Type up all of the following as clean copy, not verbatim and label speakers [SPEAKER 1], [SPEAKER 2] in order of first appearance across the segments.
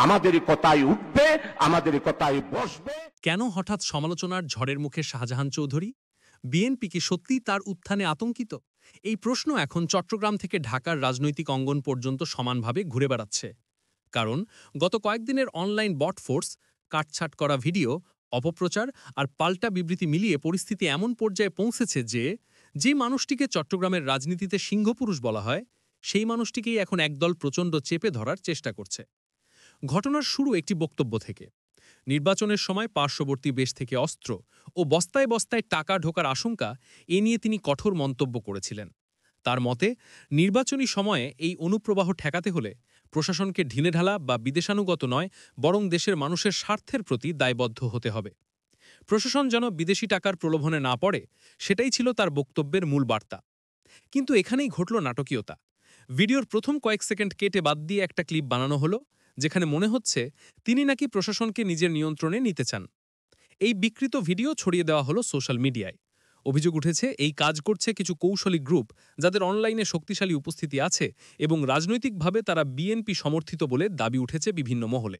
[SPEAKER 1] আমাদেরই কথায় উঠবে, আমাদেরই কথায় বসবে।
[SPEAKER 2] কেন হঠাৎ সমালোচনার ঝড়ের মুখে শাহজাহান চৌধুরী? বিএনপি কি সত্যিই তার উত্থানে আতঙ্কিত? এই প্রশ্ন এখন চট্টগ্রাম থেকে ঢাকার রাজনৈতিক অঙ্গন পর্যন্ত সমানভাবে ঘুরে বেড়াচ্ছে। কারণ গত কয়েকদিনের অনলাইন বট ফোর্স, কাটছাট করা ভিডিও, অপপ্রচার আর পাল্টা বিবৃতি মিলিয়ে পরিস্থিতি এমন পর্যায়ে পৌঁছেছে যে মানুষটিকে চট্টগ্রামের রাজনীতিতে সিংহপুরুষ বলা হয়, সেই মানুষটিকেই এখন একদল প্রচণ্ড চেপে ধরার চেষ্টা করছে। ঘটনার শুরু একটি বক্তব্য থেকে। নির্বাচনের সময় পার্শ্ববর্তী দেশ থেকে অস্ত্র ও বস্তায় বস্তায় টাকা ঢোকার আশঙ্কা এ নিয়ে তিনি কঠোর মন্তব্য করেছিলেন। তার মতে, নির্বাচনী সময়ে এই অনুপ্রবাহ ঠেকাতে হলে প্রশাসনকে ঢিলেঢালা বা বিদেশানুগত নয়, বরং দেশের মানুষের স্বার্থের প্রতি দায়বদ্ধ হতে হবে। প্রশাসন যেন বিদেশি টাকার প্রলোভনে না পড়ে, সেটাই ছিল তার বক্তব্যের মূল বার্তা। কিন্তু এখানেই ঘটল নাটকীয়তা। ভিডিওর প্রথম কয়েক সেকেন্ড কেটে বাদ দিয়ে একটা ক্লিপ বানানো হলো, যেখানে মনে হচ্ছে তিনি নাকি প্রশাসনকে নিজের নিয়ন্ত্রণে নিতে চান। এই বিকৃত ভিডিও ছড়িয়ে দেওয়া হলো সোশ্যাল মিডিয়ায়। অভিযোগ উঠেছে এই কাজ করছে কিছু কৌশলী গ্রুপ, যাদের অনলাইনে শক্তিশালী উপস্থিতি আছে এবং রাজনৈতিকভাবে তারা বিএনপি সমর্থিত বলে দাবি উঠেছে বিভিন্ন মহলে।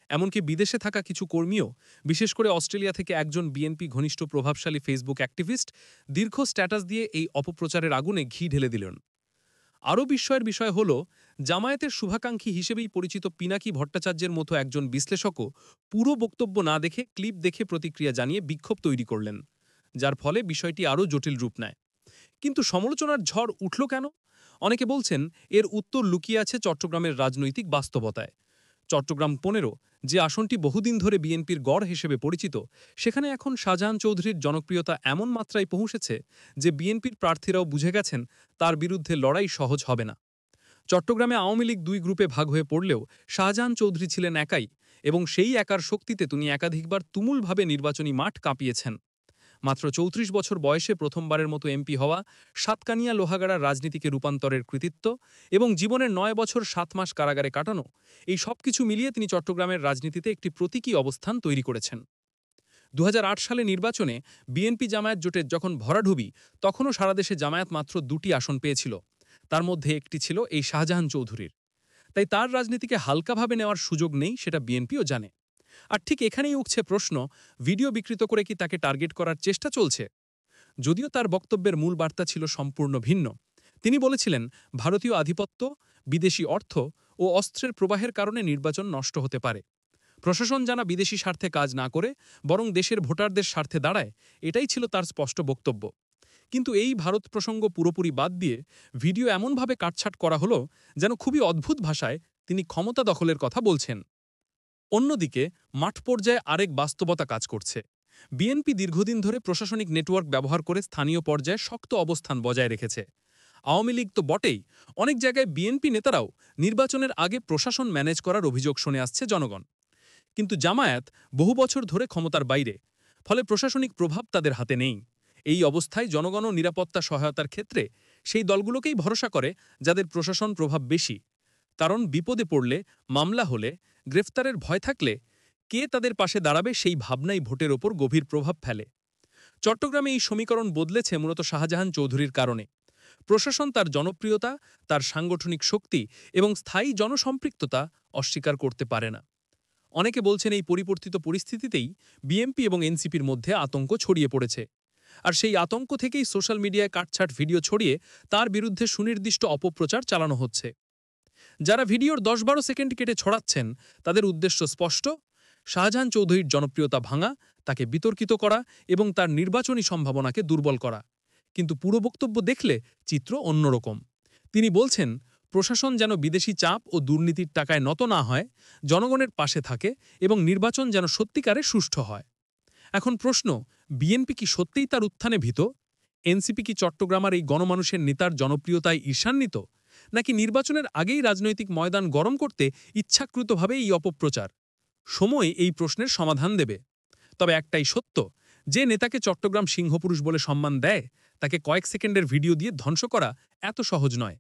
[SPEAKER 2] এমনকি বিদেশে থাকা কিছু কর্মীও, বিশেষ করে অস্ট্রেলিয়া থেকে একজন বিএনপি ঘনিষ্ঠ প্রভাবশালী ফেসবুক অ্যাক্টিভিস্ট, দীর্ঘ স্ট্যাটাস দিয়ে এই অপপ্রচারের আগুনে ঘি ঢেলে দিলেন। আরও বিস্ময়ের বিষয় হল, জামায়াতের শুভাকাঙ্ক্ষী হিসেবেই পরিচিত পিনাকি ভট্টাচার্যের মতো একজন বিশ্লেষকও পুরো বক্তব্য না দেখে ক্লিপ দেখে প্রতিক্রিয়া জানিয়ে বিক্ষোভ তৈরি করলেন, যার ফলে বিষয়টি আরও জটিল রূপ নেয়। কিন্তু সমালোচনার ঝড় উঠল কেন? অনেকে বলছেন এর উত্তর লুকিয়ে আছে চট্টগ্রামের রাজনৈতিক বাস্তবতায়। চট্টগ্রাম ১৫, যে আসনটি বহুদিন ধরে বিএনপির গড় হিসেবে পরিচিত, সেখানে এখন শাহজাহান চৌধুরীর জনপ্রিয়তা এমন মাত্রায় পৌঁছেছে যে বিএনপির প্রার্থীরাও বুঝে গেছেন তার বিরুদ্ধে লড়াই সহজ হবে না। চট্টগ্রামে আওয়ামী লীগ দুই গ্রুপে ভাগ হয়ে পড়লেও শাহজাহান চৌধুরী ছিলেন একাই, এবং সেই একার শক্তিতে তিনি একাধিকবার তুমুলভাবে নির্বাচনী মাঠ কাঁপিয়েছেন। মাত্র ৩৪ বছর বয়সে প্রথমবারের মতো এমপি হওয়া, সাতকানিয়া লোহাগাড়ার রাজনীতিকে রূপান্তরের কৃতিত্ব এবং জীবনের ৯ বছর ৭ মাস কারাগারে কাটানো, এই সব কিছু মিলিয়ে তিনি চট্টগ্রামের রাজনীতিতে একটি প্রতীকী অবস্থান তৈরি করেছেন। ২০০৮ সালে নির্বাচনে বিএনপি জামায়াত জোটের যখন ভরাডুবি, তখনও সারা দেশে জামায়াত মাত্র ২টি আসন পেয়েছিল। তার মধ্যে একটি ছিল এই শাহজাহান চৌধুরীর। তাই তার রাজনীতিকে হালকাভাবে নেওয়ার সুযোগ নেই, সেটা বিএনপিও জানে। আর ঠিক এখানেই উঠছে প্রশ্ন, ভিডিও বিকৃত করে কি তাকে টার্গেট করার চেষ্টা চলছে? যদিও তার বক্তব্যের মূল বার্তা ছিল সম্পূর্ণ ভিন্ন। তিনি বলেছিলেন, ভারতীয় আধিপত্য, বিদেশি অর্থ ও অস্ত্রের প্রবাহের কারণে নির্বাচন নষ্ট হতে পারে। প্রশাসন যেন বিদেশি স্বার্থে কাজ না করে, বরং দেশের ভোটারদের স্বার্থে দাঁড়ায়, এটাই ছিল তার স্পষ্ট বক্তব্য। কিন্তু এই ভারত প্রসঙ্গ পুরোপুরি বাদ দিয়ে ভিডিও এমনভাবে কাটছাট করা হলো, যেন খুবই অদ্ভুত ভাষায় তিনি ক্ষমতা দখলের কথা বলছেন। অন্যদিকে মাঠ পর্যায়ে আরেক বাস্তবতা কাজ করছে। বিএনপি দীর্ঘদিন ধরে প্রশাসনিক নেটওয়ার্ক ব্যবহার করে স্থানীয় পর্যায়ে শক্ত অবস্থান বজায় রেখেছে। আওয়ামী লীগ তো বটেই, অনেক জায়গায় বিএনপি নেতারাও নির্বাচনের আগে প্রশাসন ম্যানেজ করার অভিযোগ শুনে আসছে জনগণ। কিন্তু জামায়াত বহু বছর ধরে ক্ষমতার বাইরে, ফলে প্রশাসনিক প্রভাব তাদের হাতে নেই। এই অবস্থায় জনগণ ও নিরাপত্তা সহায়তার ক্ষেত্রে সেই দলগুলোকেই ভরসা করে যাদের প্রশাসন প্রভাব বেশি। কারণ বিপদে পড়লে, মামলা হলে, গ্রেফতারের ভয় থাকলে কে তাদের পাশে দাঁড়াবে, সেই ভাবনাই ভোটের ওপর গভীর প্রভাব ফেলে। চট্টগ্রামে এই সমীকরণ বদলেছে মূলত শাহজাহান চৌধুরীর কারণে। প্রশাসন তার জনপ্রিয়তা, তার সাংগঠনিক শক্তি এবং স্থায়ী জনসম্পৃক্ততা অস্বীকার করতে পারে না। অনেকে বলছেন এই পরিবর্তিত পরিস্থিতিতেই বিএনপি এবং এনসিপির মধ্যে আতঙ্ক ছড়িয়ে পড়েছে। আর সেই আতঙ্ক থেকেই সোশ্যাল মিডিয়ায় কাটছাট ভিডিও ছড়িয়ে তার বিরুদ্ধে সুনির্দিষ্ট অপপ্রচার চালানো হচ্ছে। যারা ভিডিওর ১০-১২ সেকেন্ড কেটে ছড়াচ্ছেন, তাদের উদ্দেশ্য স্পষ্ট: শাহজাহান চৌধুরীর জনপ্রিয়তা ভাঙা, তাকে বিতর্কিত করা এবং তার নির্বাচনী সম্ভাবনাকে দুর্বল করা। কিন্তু পুরো বক্তব্য দেখলে চিত্র অন্যরকম। তিনি বলছেন, প্রশাসন যেন বিদেশি চাপ ও দুর্নীতির টাকায় নত না হয়, জনগণের পাশে থাকে এবং নির্বাচন যেন সত্যিকারে সুষ্ঠু হয়। এখন প্রশ্ন, বিএনপি কি সত্যিই তার উত্থানে ভীত? এনসিপি কি চট্টগ্রামের এই গণমানুষের নেতার জনপ্রিয়তায় ঈর্ষান্বিত? নাকি নির্বাচনের আগেই রাজনৈতিক ময়দান গরম করতে ইচ্ছাকৃতভাবে এই অপপ্রচার? সময় এই প্রশ্নের সমাধান দেবে। তবে একটাই সত্য, যে নেতাকে চট্টগ্রাম সিংহপুরুষ বলে সম্মান দেয়, তাকে কয়েক সেকেন্ডের ভিডিও দিয়ে ধ্বংস করা এত সহজ নয়।